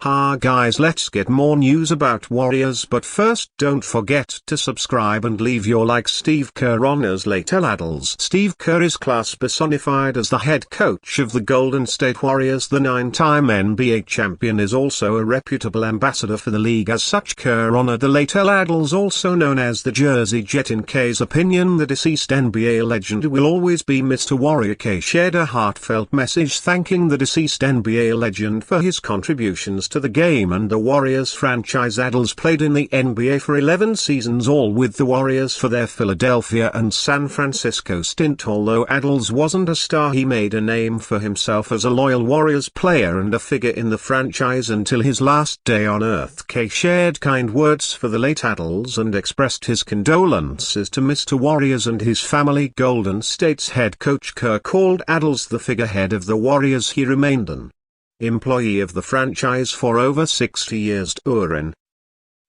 Ha guys, let's get more news about Warriors, but first don't forget to subscribe and leave your like. Steve Kerr honors late Attles. Steve Kerr is class personified as the head coach of the Golden State Warriors. The 9-time NBA champion is also a reputable ambassador for the league. As such, Kerr honored the late Attles, also known as the Jersey Jet. In K's opinion, the deceased NBA legend will always be Mr. Warrior. K shared a heartfelt message thanking the deceased NBA legend for his contributions to the game and the Warriors franchise. Attles played in the NBA for 11 seasons, all with the Warriors for their Philadelphia and San Francisco stint. Although Attles wasn't a star, he made a name for himself as a loyal Warriors player and a figure in the franchise until his last day on Earth. K shared kind words for the late Attles and expressed his condolences to Mr. Warriors and his family. Golden State's head coach Kerr called Attles the figurehead of the Warriors. He remained an employee of the franchise for over 60 years.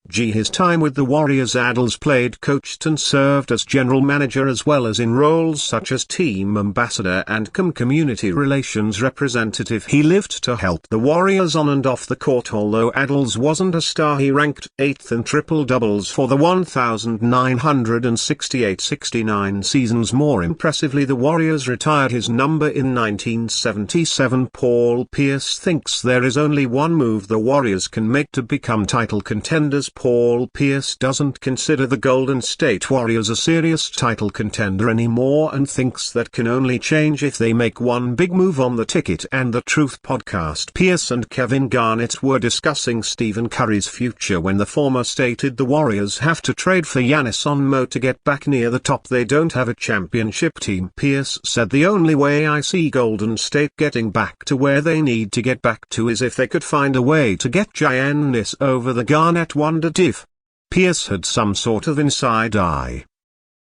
During his time with the Warriors, Attles played, coached and served as general manager, as well as in roles such as team ambassador and community relations representative. He lived to help the Warriors on and off the court. Although Attles wasn't a star, he ranked 8th in triple doubles for the 1968-69 seasons. More impressively, the Warriors retired his number in 1977. Paul Pierce thinks there is only one move the Warriors can make to become title contenders. Paul Pierce doesn't consider the Golden State Warriors a serious title contender anymore and thinks that can only change if they make one big move. On the Ticket and the Truth podcast, Pierce and Kevin Garnett were discussing Stephen Curry's future when the former stated the Warriors have to trade for Giannis on Mo to get back near the top. They don't have a championship team. Pierce said, the only way I see Golden State getting back to where they need to get back to is if they could find a way to get Giannis over the Garnett wondered if Pierce had some sort of inside eye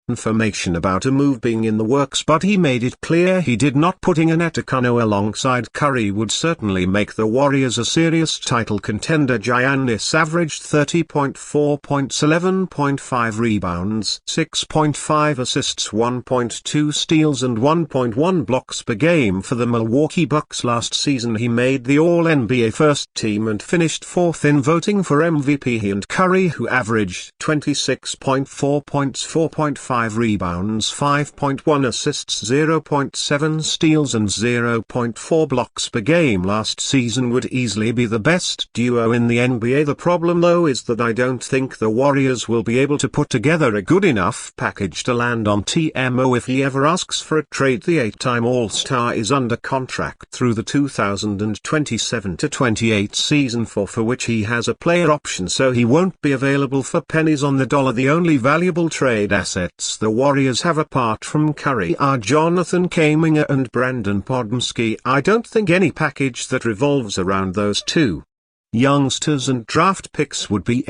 information about a move being in the works, but he made it clear he did not. Putting Antetokounmpo alongside Curry would certainly make the Warriors a serious title contender. Giannis averaged 30.4 points, 11.5 rebounds, 6.5 assists, 1.2 steals and 1.1 blocks per game for the Milwaukee Bucks. Last season he made the All-NBA first team and finished 4th in voting for MVP. He and Curry, who averaged 26.4 points, 4.5 rebounds, 5.1 assists, 0.7 steals and 0.4 blocks per game last season, would easily be the best duo in the NBA. The problem though is that I don't think the Warriors will be able to put together a good enough package to land on TMO if he ever asks for a trade. The 8-time All-Star is under contract through the 2027-28 season for which he has a player option, so he won't be available for pennies on the dollar. The only valuable trade assets the Warriors have apart from Curry are Jonathan Kuminga and Brandon Podziemski. I don't think any package that revolves around those two youngsters and draft picks would be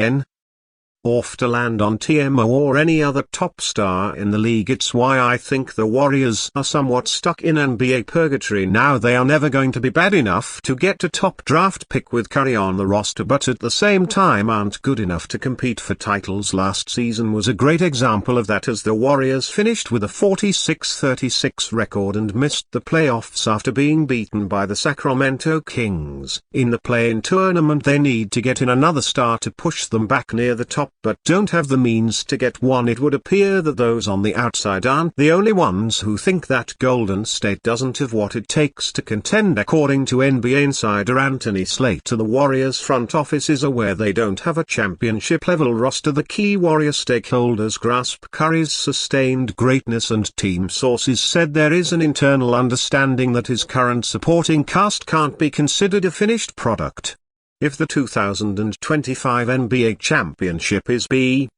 off to land on TMO or any other top star in the league. It's why I think the Warriors are somewhat stuck in NBA purgatory now. They are never going to be bad enough to get a top draft pick with Curry on the roster, but at the same time aren't good enough to compete for titles. Last season was a great example of that, as the Warriors finished with a 46-36 record and missed the playoffs after being beaten by the Sacramento Kings. In the play-in tournament they need to get in another star to push them back near the top, but don't have the means to get one. It would appear that those on the outside aren't the only ones who think that Golden State doesn't have what it takes to contend. According to NBA insider Anthony Slater, the Warriors front office is aware they don't have a championship-level roster. The key Warrior stakeholders grasp Curry's sustained greatness, and team sources said there is an internal understanding that his current supporting cast can't be considered a finished product. If the 2025 NBA championship is believed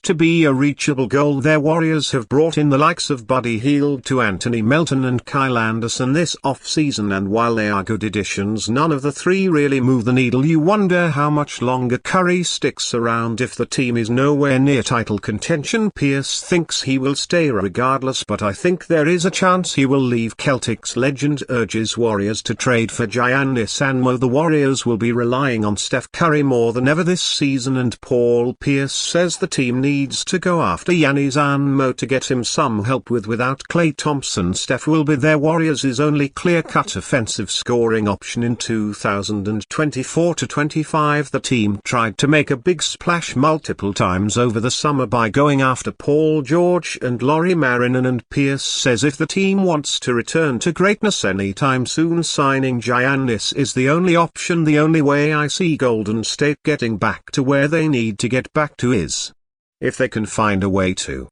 to be a reachable goal, their Warriors have brought in the likes of Buddy Hield to Anthony Melton and Kyle Anderson this offseason, and while they are good additions, none of the three really move the needle. You wonder how much longer Curry sticks around if the team is nowhere near title contention. Pierce thinks he will stay regardless, but I think there is a chance he will leave. Celtics legend urges Warriors to trade for Giannis and Mo. The Warriors will be relying on Steph Curry more than ever this season, and Paul Pierce says the team needs to go after Giannis to get him some help without Klay Thompson. Steph will be their Warriors' only clear-cut offensive scoring option in 2024-25. The team tried to make a big splash multiple times over the summer by going after Paul George and Lauri Markkanen, and Pierce says if the team wants to return to greatness anytime soon, signing Giannis is the only option. The only way I see Golden State getting back to where they need to get back to is if they can find a way to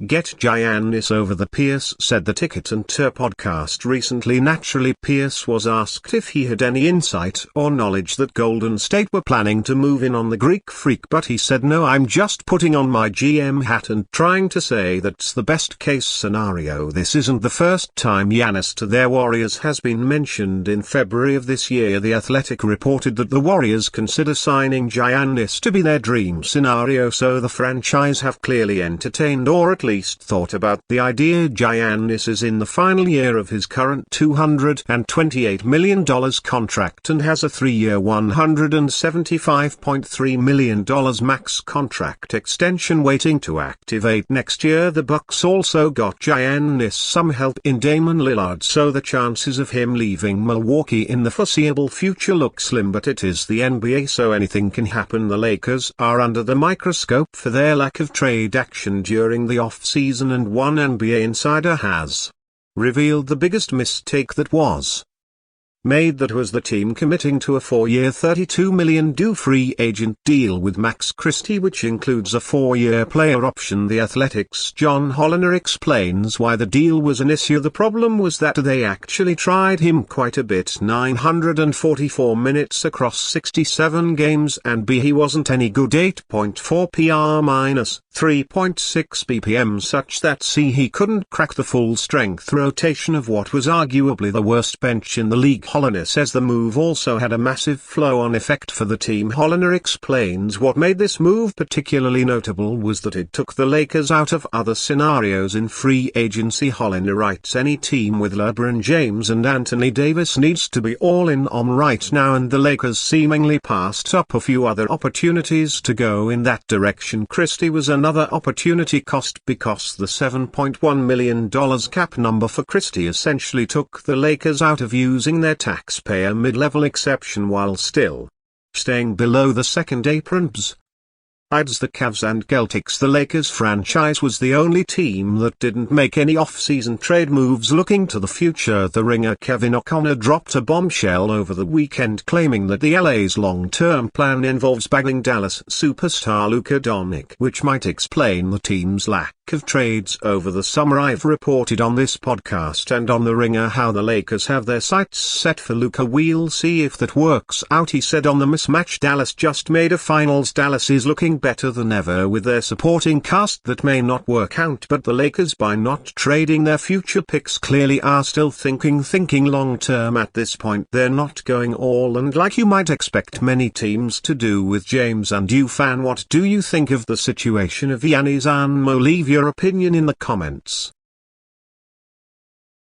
get Giannis over the Pierce said the Ticket and Tur podcast recently. Naturally, Pierce was asked if he had any insight or knowledge that Golden State were planning to move in on the Greek Freak, but he said, "No, I'm just putting on my GM hat and trying to say that's the best case scenario. This isn't the first time Giannis to their Warriors has been mentioned." In February of this year, The Athletic reported that the Warriors consider signing Giannis to be their dream scenario, so the franchise have clearly entertained or at least thought about the idea. Giannis is in the final year of his current $228 million contract and has a 3-year $175.3 million max contract extension waiting to activate next year. The Bucks also got Giannis some help in Damian Lillard, so the chances of him leaving Milwaukee in the foreseeable future look slim, but it is the NBA, so anything can happen. The Lakers are under the microscope for their lack of trade action during the offseason, and one NBA insider has revealed the biggest mistake that was made. That was the team committing to a 4-year $32 million free agent deal with Max Christie, which includes a 4-year player option. The Athletic's John Holliner explains why the deal was an issue. The problem was that they actually tried him quite a bit, 944 minutes across 67 games, and he wasn't any good. 8.4 PR minus 3.6 BPM, such that he couldn't crack the full strength rotation of what was arguably the worst bench in the league. Holliner says the move also had a massive flow-on effect for the team. Holliner explains what made this move particularly notable was that it took the Lakers out of other scenarios in free agency. Holliner writes, "Any team with LeBron James and Anthony Davis needs to be all in on right now, and the Lakers seemingly passed up a few other opportunities to go in that direction." Christie was another opportunity cost because the $7.1 million cap number for Christie essentially took the Lakers out of using their taxpayer mid-level exception while still staying below the second aprons. Besides the Cavs and Celtics, the Lakers franchise was the only team that didn't make any off-season trade moves. Looking to the future, the Ringer Kevin O'Connor dropped a bombshell over the weekend, claiming that the LA's long-term plan involves bagging Dallas superstar Luka Doncic, which might explain the team's lack of trades over the summer. I've reported on this podcast and on the Ringer how the Lakers have their sights set for Luka. "We'll see if that works out," he said on the mismatch. "Dallas just made a finals. Dallas is looking better than ever with their supporting cast. That may not work out, but the Lakers, by not trading their future picks, clearly are still thinking long term at this point. They're not going all in like you might expect many teams to do with James." And you fan, what do you think of the situation of Giannis? Leave your opinion in the comments.